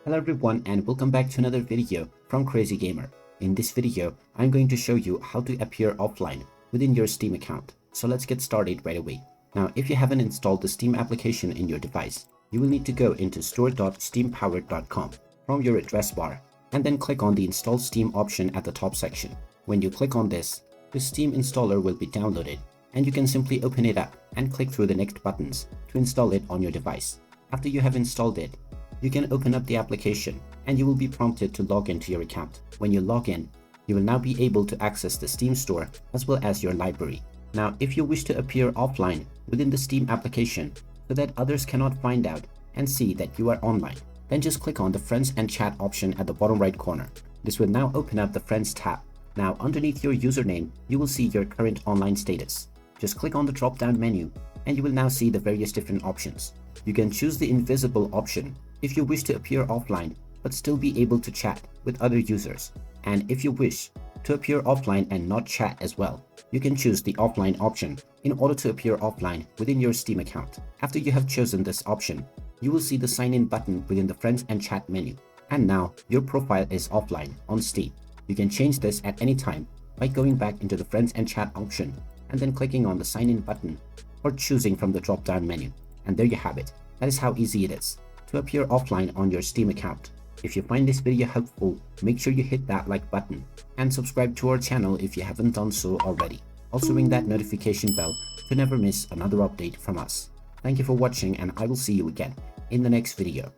Hello everyone and welcome back to another video from Crazy Gamer. In this video, I'm going to show you how to appear offline within your Steam account. So let's get started right away. Now, if you haven't installed the Steam application in your device, you will need to go into store.steampowered.com from your address bar and then click on the Install Steam option at the top section. When you click on this, the Steam installer will be downloaded and you can simply open it up and click through the next buttons to install it on your device. After you have installed it, you can open up the application and you will be prompted to log into your account. When you log in, you will now be able to access the Steam store as well as your library. Now, if you wish to appear offline within the Steam application so that others cannot find out and see that you are online, then just click on the Friends and Chat option at the bottom right corner. This will now open up the Friends tab. Now, underneath your username, you will see your current online status. Just click on the drop-down menu and you will now see the various different options. You can choose the invisible option if you wish to appear offline but still be able to chat with other users. And if you wish to appear offline and not chat as well, you can choose the offline option in order to appear offline within your Steam account. After you have chosen this option, you will see the sign in button within the Friends and Chat menu. And now your profile is offline on Steam. You can change this at any time by going back into the Friends and Chat option and then clicking on the sign in button or choosing from the drop down menu. And there you have it. That is how easy it is to appear offline on your Steam account. If you find this video helpful, make sure you hit that like button and subscribe to our channel if you haven't done so already. Also ring that notification bell to never miss another update from us. Thank you for watching and I will see you again in the next video.